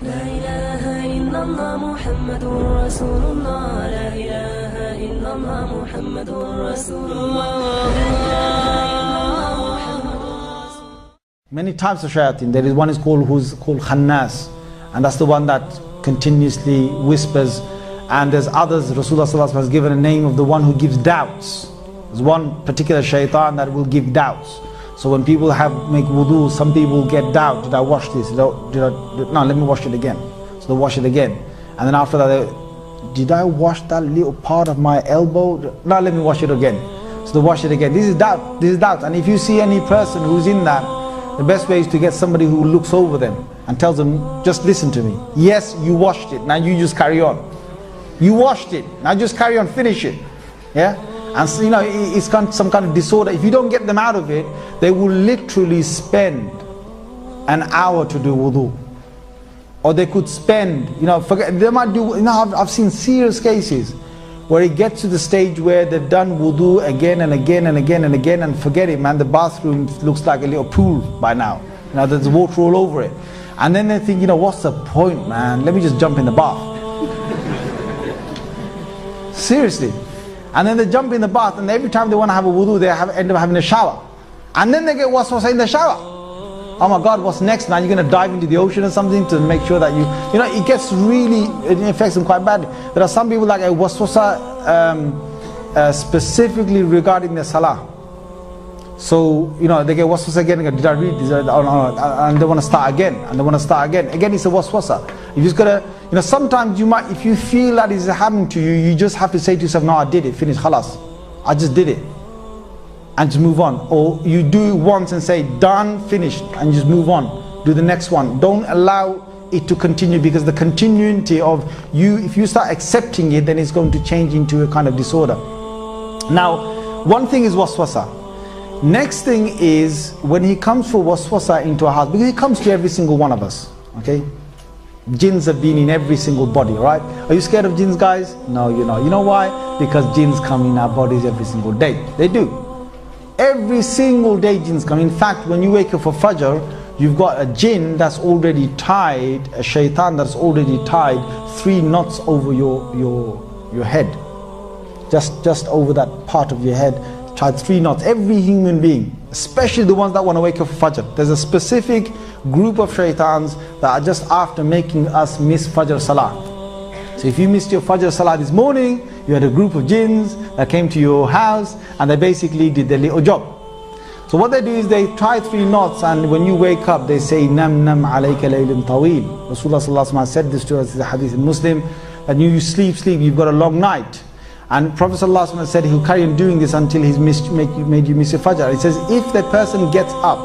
لا إله إلا الله محمد رسول الله لا إله إلا الله محمد رسول الله. Many types of shayateen. There is one is who's called khannas, and that's the one that continuously whispers. And there's others. Rasulullah sallallahu alaihi wasallam has given a name of the one who gives doubts. There's one particular shaitan that will give doubts. So when people make wudu, some people get doubt. Did I wash this? No, let me wash it again. So they wash it again, and then after that, did I wash that little part of my elbow? No, let me wash it again. So they wash it again. This is doubt. This is doubt. And if you see any person who's in that, the best way is to get somebody who looks over them and tells them, just listen to me. Yes, you washed it. Now you just carry on. You washed it. Now just carry on. Finish it. Yeah. And so, it's some kind of disorder. If you don't get them out of it, they will literally spend an hour to do wudu. Or they could spend, they might do, I've seen serious cases where it gets to the stage where they've done wudu again and again and again and again, and forget it, man, the bathroom looks like a little pool by now. There's water all over it. And then they think, what's the point, man? Let me just jump in the bath. Seriously. And then they jump in the bath, and every time they want to have a wudu, they end up having a shower. And then they get waswasa in the shower. Oh my God, what's next? Now you're going to dive into the ocean or something to make sure that it gets really, it affects them quite badly. There are some people like a waswasa specifically regarding their salah. So, they get waswasa again and go, did I read this? And they want to start again, and they want to start again. Again, it's a waswasa. You just got to, sometimes you might, if you feel that is happening to you, you just have to say to yourself, no, I did it, finish, khalas. I just did it. And just move on. Or you do it once and say, done, finished, and just move on. Do the next one. Don't allow it to continue, because the continuity of you, if you start accepting it, then it's going to change into a kind of disorder. Now, one thing is waswasa. Next thing is when he comes for waswasa into a house, because he comes to every single one of us, okay? Jinns have been in every single body, right? Are you scared of jinns, guys? No, you're not. You know why? Because jinns come in our bodies every single day. They do. Every single day jinns come. In fact, when you wake up for Fajr, you've got a jinn that's already tied, a shaitan that's already tied 3 knots over your head. Just over that part of your head, tied 3 knots. Every human being, especially the ones that want to wake up for Fajr. There's a specific group of shaitans that are just after making us miss Fajr Salah. So if you missed your Fajr Salah this morning, you had a group of jinns that came to your house and they basically did their little job. So what they do is they tie 3 knots, and when you wake up they say, Nam nam alayka laylun tawil. Rasulullah sallallahu alaihi wasallam said this to us in the hadith in Muslim, and you sleep, you've got a long night. And Prophet sallallahu alaihi wasallam said he'll carry on doing this until he's made you miss your Fajr. He says, if the person gets up,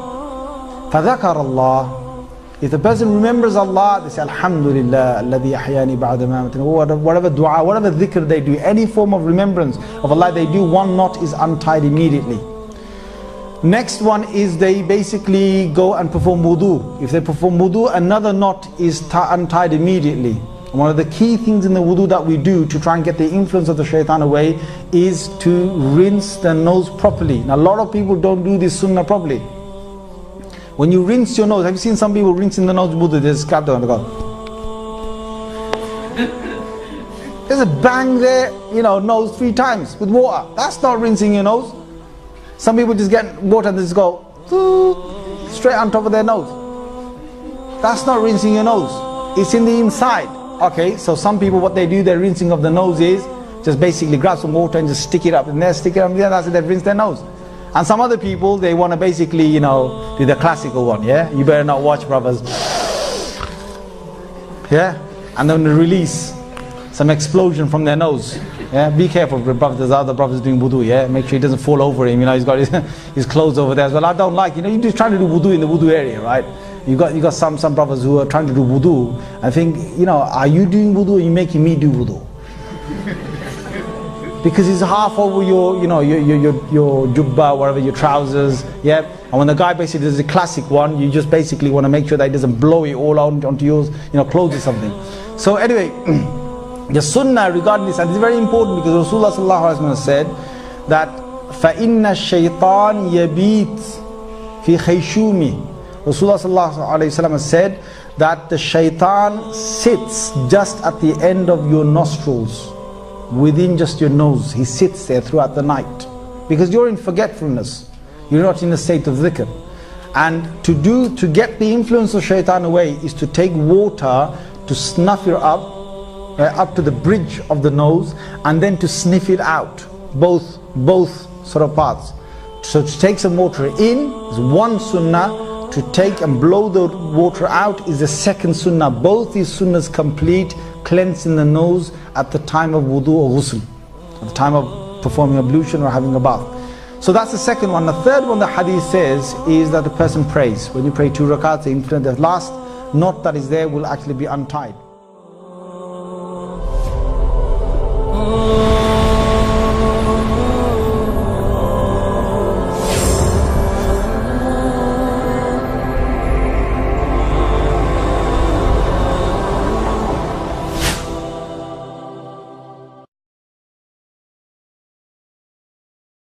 فَذَكَرَ اللَّهِ, if the person remembers Allah, they say, Alhamdulillah, alladhi ahyani ba'da ma amatani. Whatever dua, whatever dhikr they do, any form of remembrance of Allah they do, 1 knot is untied immediately. Next one is they basically go and perform wudu. If they perform wudu, another knot is untied immediately. One of the key things in the wudu that we do to try and get the influence of the shaitan away is to rinse the nose properly. Now a lot of people don't do this sunnah properly. When you rinse your nose, have you seen some people rinsing the nose with wudu? They just grab them and go. There's a bang there, nose 3 times with water. That's not rinsing your nose. Some people just get water and just go straight on top of their nose. That's not rinsing your nose. It's in the inside. Okay, so some people, what they do, their rinsing of the nose is just basically grab some water and just stick it up in there, stick it up in there, that's it, they rinse their nose. And some other people, they want to basically, do the classical one, yeah? You better not watch, brothers. Yeah? And then release some explosion from their nose. Yeah? Be careful, brothers. There's other brothers doing wudu, yeah? Make sure he doesn't fall over him, he's got his clothes over there as well. I don't like, you're just trying to do wudu in the wudu area, right? You got some brothers who are trying to do wudu. I think, are you doing wudu or are you making me do wudu? Because it's half over your jubba, whatever, your trousers, yeah. And when the guy basically does the classic one, you just basically want to make sure that he doesn't blow it all out onto yours, clothes or something. So anyway, the sunnah regarding this, and this is very important because Rasulullah sallallahu alaihi wasallam said that فَإِنَّ الشَّيْطَانِ يَبِيتْ فِي خَيْشُومِ Rasulullah ﷺ has said that the shaitan sits just at the end of your nostrils, within just your nose. He sits there throughout the night because you're in forgetfulness, you're not in a state of dhikr. And to get the influence of shaitan away is to take water to snuff it up to the bridge of the nose, and then to sniff it out, both sort of parts. So to take some water in is one sunnah, to take and blow the water out is the second sunnah. Both these sunnahs complete cleansing the nose at the time of wudu or ghusl, at the time of performing ablution or having a bath. So that's the second one. The third one the hadith says is that the person prays. When you pray 2 rakats, the last knot that is there will actually be untied.